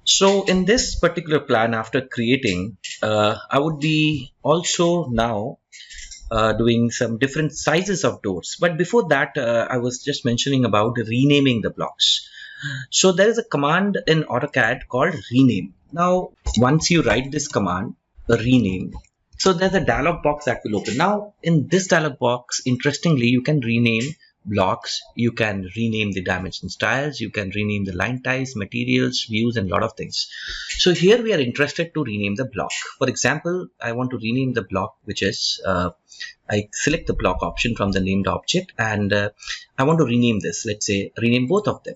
So in this particular plan, after creating, I would be also now doing some different sizes of doors. But before that, I was just mentioning about renaming the blocks. So there is a command in AutoCAD called rename. Now, once you write this command, rename, so there's a dialog box that will open. Now, in this dialog box, interestingly, you can rename blocks, you can rename the dimension styles, you can rename the line types, materials, views, and a lot of things. So here we are interested to rename the block. For example, I want to rename the block, which is I select the block option from the named object, and I want to rename this. Let's say rename both of them.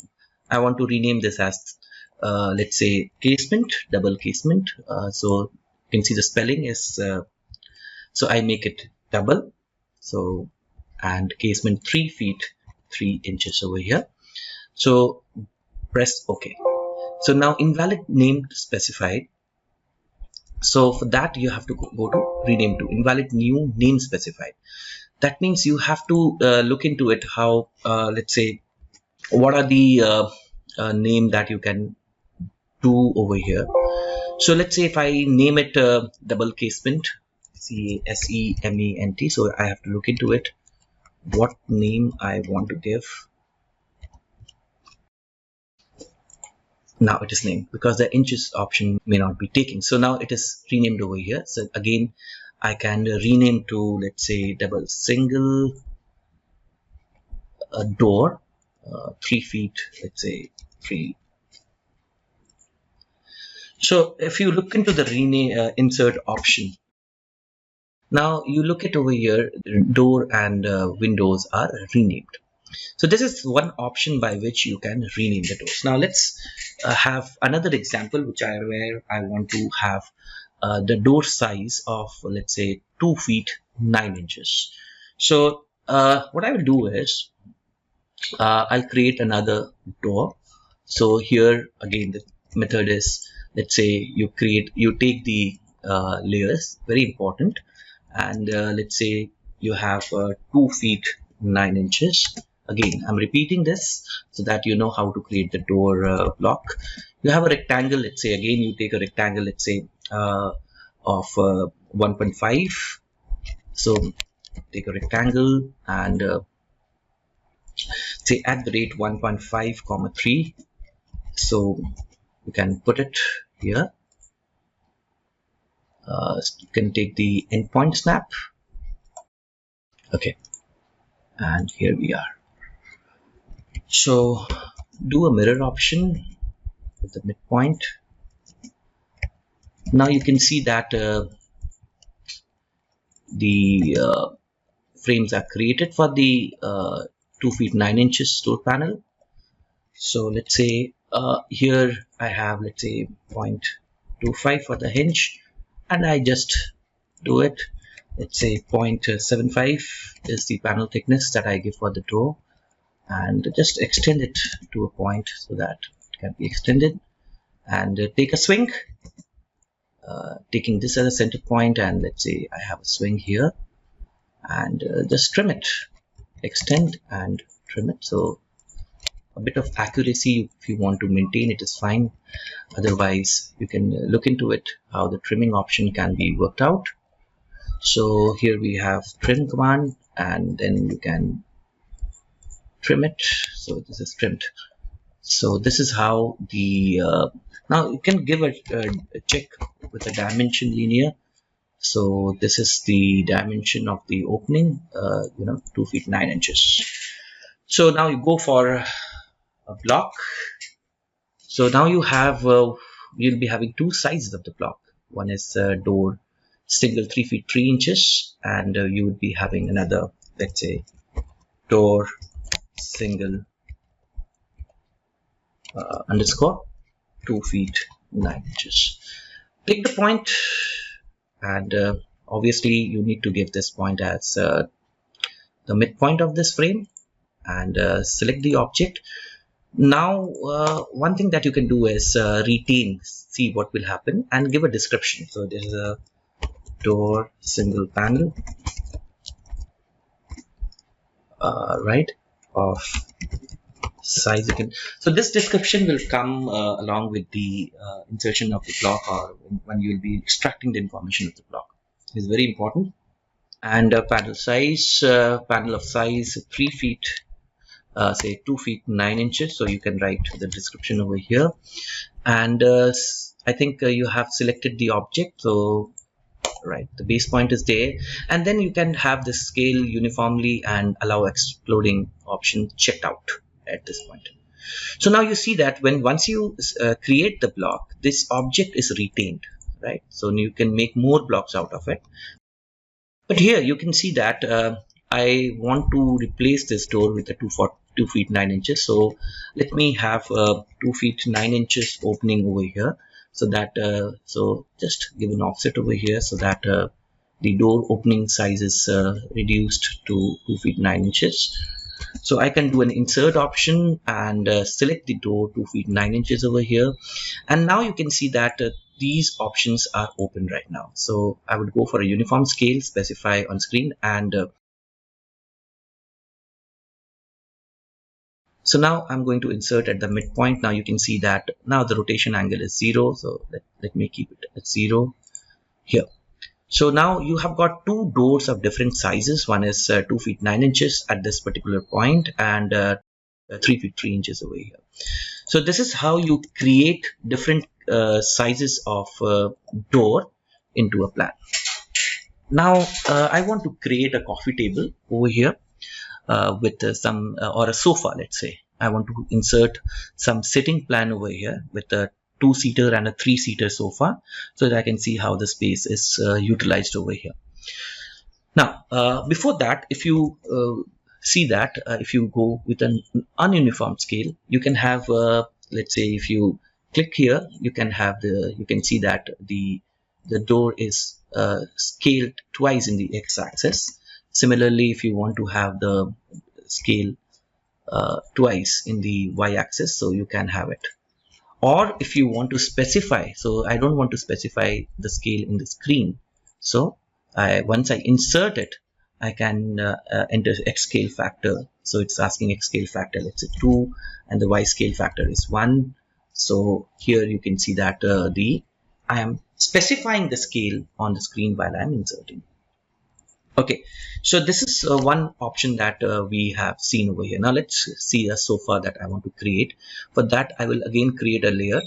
I want to rename this as let's say casement, double casement. So you can see the spelling is so I make it double. So and casement 3 feet 3 inches over here. So press OK. So now invalid name specified. So for that you have to go to rename to invalid new name specified. That means you have to look into it how let's say what are the name that you can do over here. So let's say if I name it double casement, CASEMENT, so I have to look into it what name I want to give. Now it is named because the inches option may not be taken. So now it is renamed over here. So again, I can rename to, let's say, double single door, 3 feet, let's say 3. So if you look into the rename insert option, now you look at over here, door and windows are renamed. So this is one option by which you can rename the doors. Now let's have another example where I want to have the door size of, let's say, 2 feet 9 inches. So what I will do is I'll create another door. So here again the method is, let's say you take the layers, very important, and let's say you have 2 feet 9 inches. Again, I'm repeating this so that you know how to create the door block. You have a rectangle, let's say, again you take a rectangle, let's say of 1.5. So take a rectangle and say at the rate 1.5 comma 3. So you can put it here. You can take the endpoint snap. Okay, and here we are. So do a mirror option with the midpoint. Now you can see that the frames are created for the 2 feet 9 inches door panel. So let's say here I have, let's say, 0.25 for the hinge, and I just do it. Let's say 0.75 is the panel thickness that I give for the door, and just extend it to a point so that it can be extended, and take a swing, taking this as a center point, and let's say I have a swing here, and just trim it, extend and trim it. So a bit of accuracy, if you want to maintain it, is fine. Otherwise you can look into it how the trimming option can be worked out. So here we have trim command, and then you can trim it. So this is trimmed. So this is how the now you can give a check with a dimension linear. So this is the dimension of the opening, 2 feet 9 inches. So now you go for a block. So now you have you'll be having two sizes of the block. One is door single 3 feet 3 inches, and you would be having another, let's say, door single underscore 2 feet 9 inches. Take the point, and obviously you need to give this point as the midpoint of this frame, and select the object. Now one thing that you can do is retain, see what will happen, and give a description. So there is a door single panel right of size again. So this description will come along with the insertion of the block, or when you will be extracting the information of the block. It's very important. And panel of size 3 feet, say 2 feet 9 inches. So you can write the description over here. And I think you have selected the object, so right, the base point is there, and then you can have the scale uniformly and allow exploding option checked out at this point. So now you see that once you create the block, this object is retained, right? So you can make more blocks out of it. But here you can see that I want to replace this door with a 2 feet 9 inches. So let me have 2 feet 9 inches opening over here. So that so just give an offset over here, so that the door opening size is reduced to 2 feet 9 inches. So I can do an insert option and select the door 2 feet 9 inches over here. And now you can see that these options are open right now. So I would go for a uniform scale, specify on screen, and so now I'm going to insert at the midpoint. Now you can see that now the rotation angle is 0. So let me keep it at 0 here. So now you have got two doors of different sizes. One is 2 feet 9 inches at this particular point, and 3 feet 3 inches over here. So this is how you create different sizes of door into a plan. Now I want to create a coffee table over here with some or a sofa. Let's say I want to insert some sitting plan over here with a 2-seater and a 3-seater sofa, so that I can see how the space is utilized over here. Now before that, if you see that if you go with an ununiform scale, you can have let's say if you click here, you can see that the door is scaled twice in the x-axis. Similarly, if you want to have the scale twice in the y-axis, so you can have it. Or if you want to specify, so I don't want to specify the scale in the screen, so once I insert it, I can enter x scale factor. So it's asking x scale factor, let's say 2, and the y scale factor is 1. So here you can see that I am specifying the scale on the screen while I'm inserting. Okay, so this is one option that we have seen over here. Now let's see a sofa that I want to create. For that, I will again create a layer.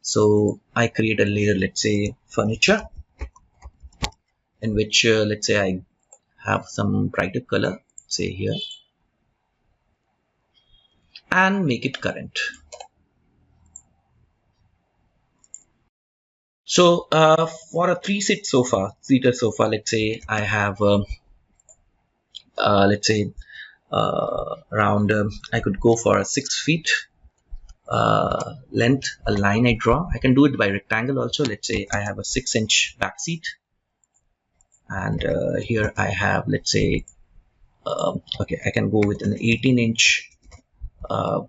So I create a layer, let's say furniture, in which let's say I have some brighter color, say here, and make it current. So for a 3-seater sofa, let's say I have let's say around I could go for a 6 feet length, a line I draw. I can do it by rectangle also. Let's say I have a 6-inch back seat, and here I have, let's say okay, I can go with an 18-inch let's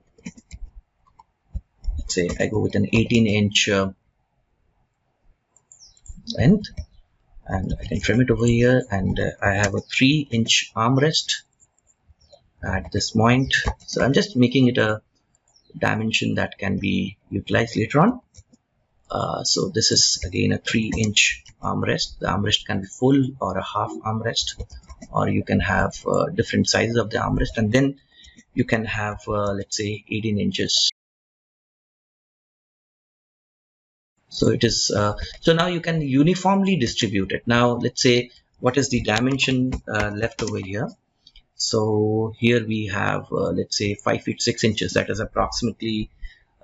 say I go with an 18-inch length, and I can trim it over here, and I have a 3-inch armrest at this point. So I'm just making it a dimension that can be utilized later on. So this is again a 3-inch armrest. The armrest can be full or a half armrest, or you can have different sizes of the armrest, and then you can have let's say 18 inches. So it is so now you can uniformly distribute it. Now let's say what is the dimension left over here. So here we have let's say 5 feet 6 inches, that is approximately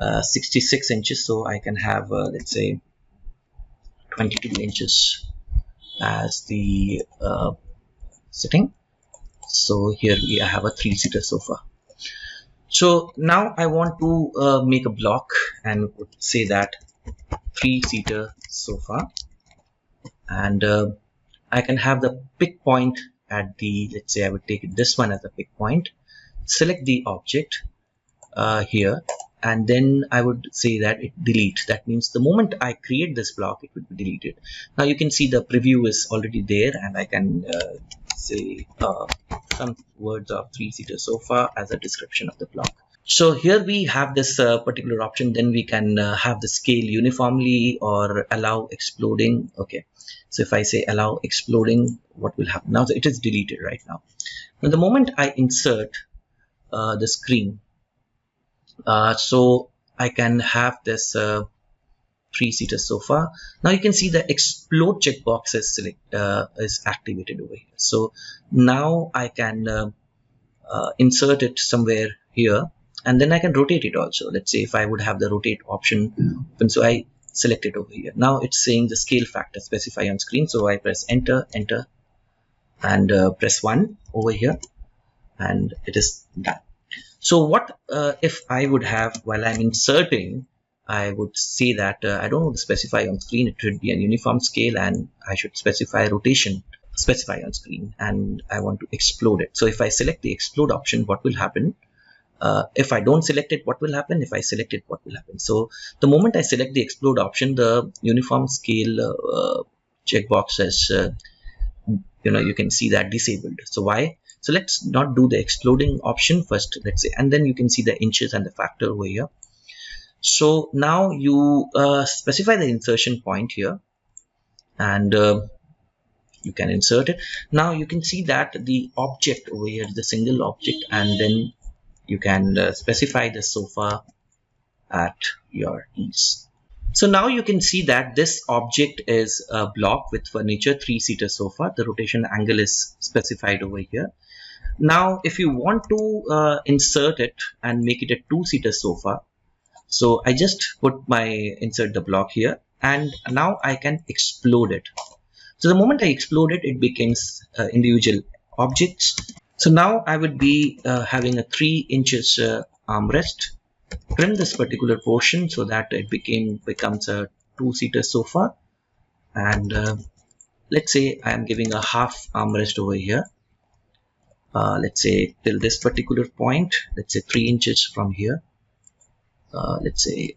66 inches. So I can have let's say 22 inches as the sitting. So here we have a 3-seater sofa. So now I want to make a block and say that 3-seater sofa, and I can have the pick point at the, let's say I would take this one as a pick point, select the object here, and then I would say that it delete. That means the moment I create this block, it would be deleted. Now you can see the preview is already there, and I can say some words of 3-seater sofa as a description of the block. So here we have this particular option. Then we can have the scale uniformly or allow exploding. Okay, so if I say allow exploding, what will happen now? So it is deleted right now. Now the moment I insert the screen, so I can have this three-seater sofa. Now you can see the explode checkbox is activated over here. So now I can insert it somewhere here, and then I can rotate it also. Let's say if I would have the rotate option open, so I select it over here. Now it's saying the scale factor specify on screen, so I press enter, and press 1 over here, and it is done. So what if I would have, while I'm inserting, I would say that I don't want to specify on screen, it should be a uniform scale, and I should specify rotation, specify on screen, and I want to explode it. So if I select the explode option, what will happen? If I don't select it, what will happen? If I select it, what will happen? So the moment I select the explode option, the uniform scale checkbox is, you can see that disabled. So why? So let's not do the exploding option first, let's say, and then you can see the inches and the factor over here. So now you specify the insertion point here, and you can insert it. Now you can see that the object over here is the single object, and then you can specify the sofa at your ease. So now you can see that this object is a block with furniture, three-seater sofa. The rotation angle is specified over here. Now if you want to insert it and make it a two-seater sofa, so I just put my insert the block here, and now I can explode it. So the moment I explode it, it becomes individual objects. So now I would be having a 3 inches armrest. Trim this particular portion so that it becomes a two-seater sofa, and let's say I am giving a half armrest over here. Let's say till this particular point, let's say 3 inches from here. Let's say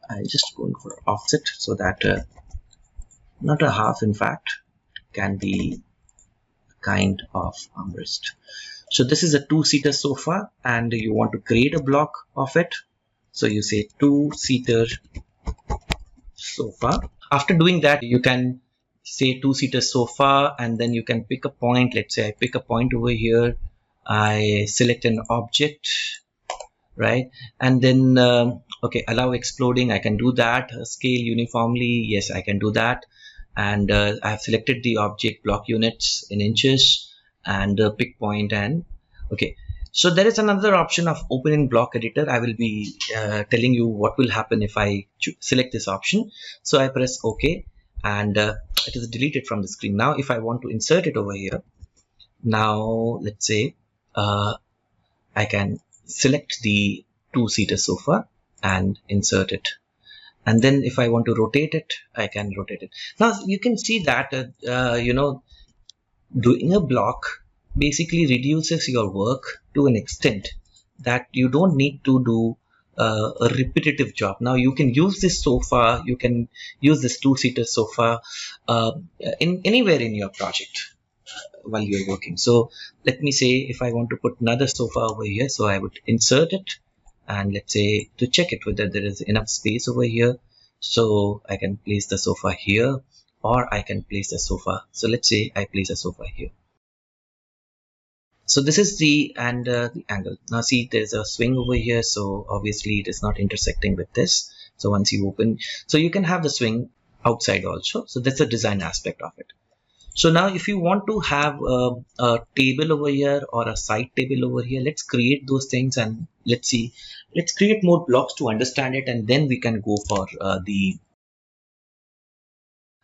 I'm just going for offset so that not a half, in fact, can be a kind of armrest. So this is a two-seater sofa, and you want to create a block of it. So you say two-seater sofa. After doing that, you can say two-seater sofa, and then you can pick a point. Let's say I pick a point over here. I select an object, right? And then okay, allow exploding, I can do that. Scale uniformly, yes, I can do that. And I have selected the object block units in inches, and pick point, and okay. So there is another option of open in block editor. I will be telling you what will happen if I select this option. So I press OK, and it is deleted from the screen. Now if I want to insert it over here, now let's say I can select the two-seater sofa and insert it, and then if I want to rotate it, I can rotate it. Now you can see that doing a block basically reduces your work to an extent that you don't need to do a repetitive job. Now you can use this sofa, you can use this two-seater sofa in anywhere in your project while you're working. So let me say if I want to put another sofa over here, so I would insert it, and let's say to check it whether there is enough space over here, so I can place the sofa here, or I can place the sofa. So let's say I place a sofa here. So this is the angle. Now see, there's a swing over here, so obviously it is not intersecting with this. So once you open, so you can have the swing outside also. So that's the design aspect of it. So now if you want to have a table over here or a side table over here, let's create those things, and let's see, let's create more blocks to understand it, and then we can go for the.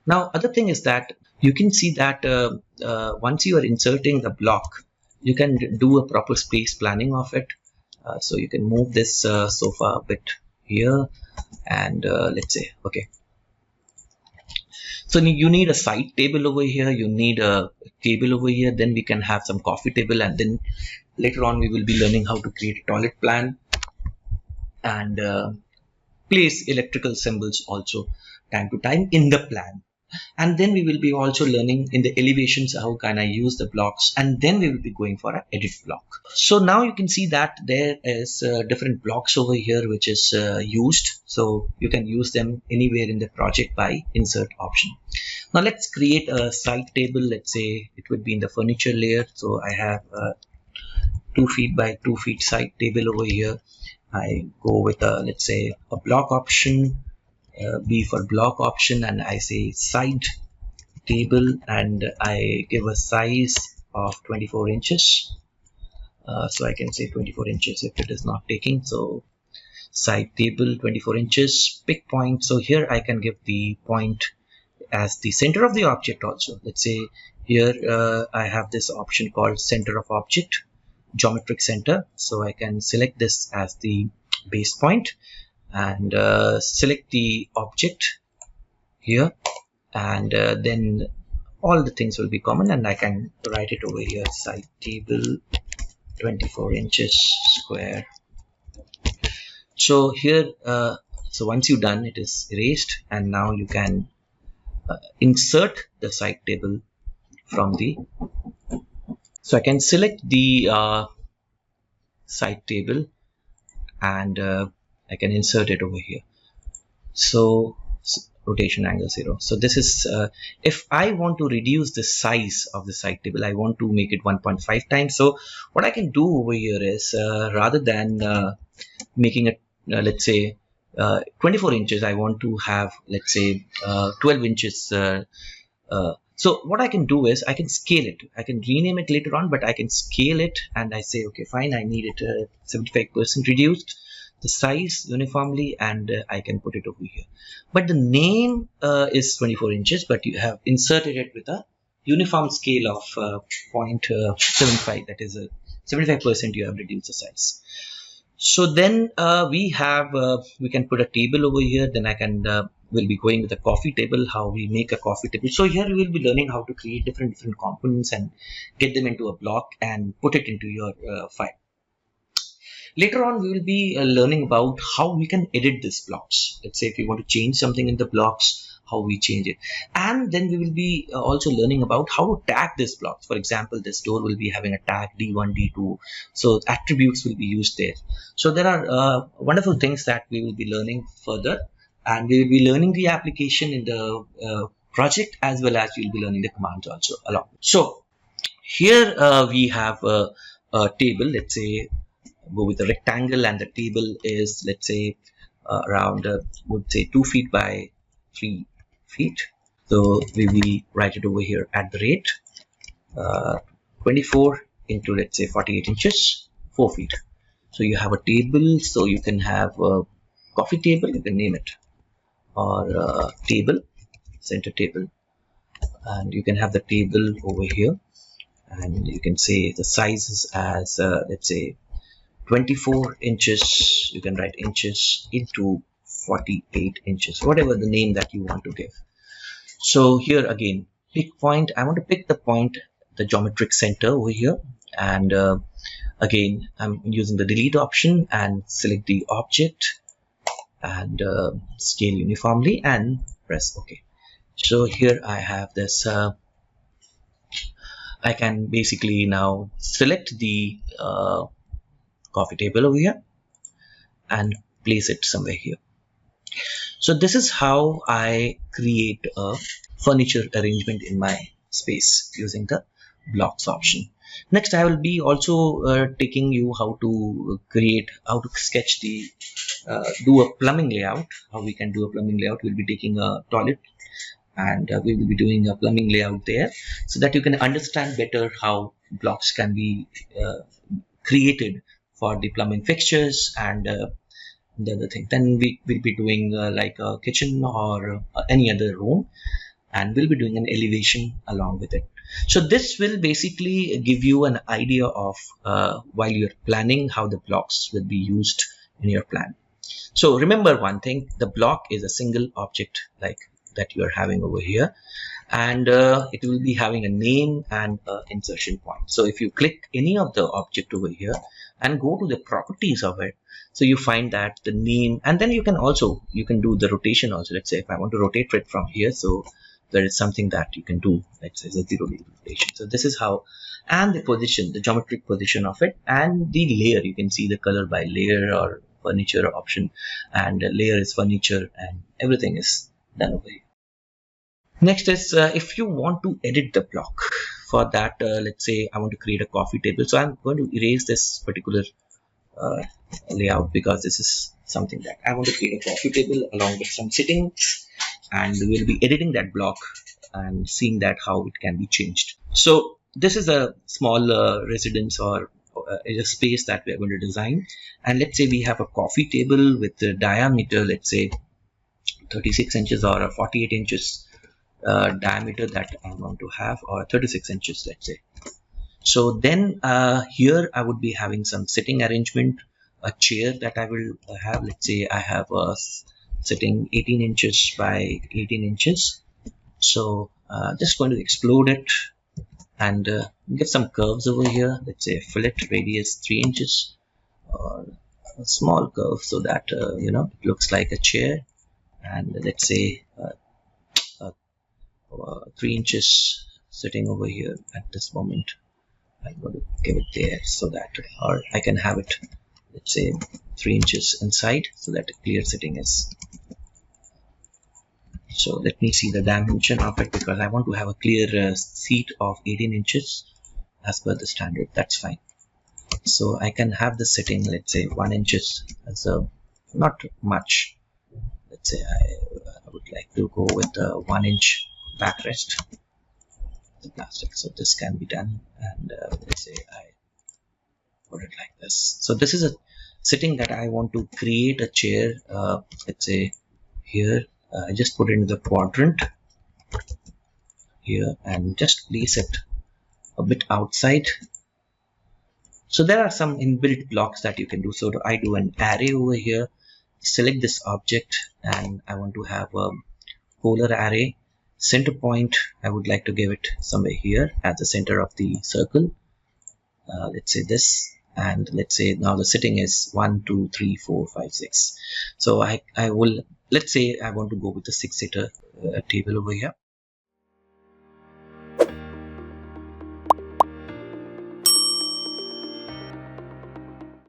Now other thing is that you can see that once you are inserting the block, you can do a proper space planning of it. So you can move this sofa a bit here, and let's say okay. So you need a side table over here, you need a table over here, then we can have some coffee table, and then later on we will be learning how to create a toilet plan and place electrical symbols also time to time in the plan. And then we will be also learning in the elevations how can I use the blocks, and then we will be going for an edit block. So now you can see that there is different blocks over here which is used, so you can use them anywhere in the project by insert option. Now let's create a site table. Let's say it would be in the furniture layer, so I have a 2 feet by 2 feet site table over here. I go with a, let's say, a block option, B for block option, and I say site table, and I give a size of 24 inches. So I can say 24 inches if it is not taking. So site table 24 inches, pick point. So here I can give the point as the center of the object also. Let's say here I have this option called center of object, geometric center. So I can select this as the base point and select the object here, and then all the things will be common, and I can write it over here, site table 24 inches square. So here so once you've done, it is erased, and now you can insert the site table from the, so I can select the site table and I can insert it over here. So rotation angle 0. So this is if I want to reduce the size of the site table, I want to make it 1.5 times. So what I can do over here is rather than making it let's say 24 inches, I want to have, let's say 12 inches. So what I can do is I can scale it. I can rename it later on, but I can scale it, and I say, okay, fine, I need it 75% reduced the size uniformly, and I can put it over here. But the name is 24 inches, but you have inserted it with a uniform scale of 0.75, that is a 75% you have reduced the size. So then we can put a table over here. Then I can we'll be going with a coffee table, how we make a coffee table. So here we will be learning how to create different components and get them into a block and put it into your file. Later on, we will be learning about how we can edit these blocks. Let's say if you want to change something in the blocks, how we change it. And then we will be also learning about how to tag these blocks. For example, this door will be having a tag D1, D2. So attributes will be used there. So there are wonderful things that we will be learning further. And we will be learning the application in the project, as well as we will be learning the commands also along. So here we have a table. Let's say go with a rectangle, and the table is, let's say around would say 2 feet by 3 feet. So we will write it over here at the rate 24 into, let's say 48 inches, 4 feet. So you have a table, so you can have a coffee table, you can name it, or table, center table, and you can have the table over here, and you can say the sizes as let's say 24 inches, you can write inches into 48 inches, whatever the name that you want to give. So here again, pick point. I want to pick the point, the geometric center over here, and again I'm using the delete option and select the object and scale uniformly and press OK. So here I have this I can basically now select the coffee table over here and place it somewhere here. So this is how I create a furniture arrangement in my space using the blocks option. Next, I will be also taking you how to create, how to sketch the do a plumbing layout. How we can do a plumbing layout. We'll be taking a toilet, and we will be doing a plumbing layout there, so that you can understand better how blocks can be created for the plumbing fixtures and the other thing. Then we will be doing like a kitchen or any other room, and we'll be doing an elevation along with it. So this will basically give you an idea of while you're planning how the blocks will be used in your plan. So remember one thing, the block is a single object like that you are having over here, and it will be having a name and insertion point. So if you click any of the object over here and go to the properties of it, so you find that the name, and then you can do the rotation also. Let's say if I want to rotate it from here, so there is something that you can do, let's say the 0 degree rotation. So this is how, and the position, the geometric position of it, and the layer, you can see the color by layer or furniture option, and layer is furniture, and everything is done over here. Next is if you want to edit the block. For that, let's say I want to create a coffee table. So I'm going to erase this particular layout, because this is something that I want to create a coffee table along with some settings, and we'll be editing that block and seeing that how it can be changed. So this is a small residence or a space that we are going to design, and let's say we have a coffee table with the diameter, let's say 36 inches or 48 inches diameter that I want to have, or 36 inches, let's say. So then here I would be having some sitting arrangement, a chair that I will have. Let's say I have a sitting 18 inches by 18 inches. So just going to explode it and get some curves over here. Let's say fillet radius 3 inches, or a small curve, so that you know, it looks like a chair. And let's say 3 inches sitting over here at this moment. I'm going to give it there, so that, or I can have it, let's say 3 inches inside, so that clear sitting is. So let me see the dimension of it, because I want to have a clear seat of 18 inches as per the standard. That's fine. So I can have the sitting, let's say 1 inches, so not much. Let's say I would like to go with the 1 inch backrest, the plastic. So this can be done, and let's say I put it like this. So this is a sitting that I want to create a chair. Let's say here I just put it in the quadrant here and just place it a bit outside. So there are some inbuilt blocks that you can do. So I do an array over here, select this object, and I want to have a polar array. Center point, I would like to give it somewhere here at the center of the circle. Let's say this, and let's say now the sitting is 1 2 3 4 5 6. So I will, let's say I want to go with the 6-seater table over here.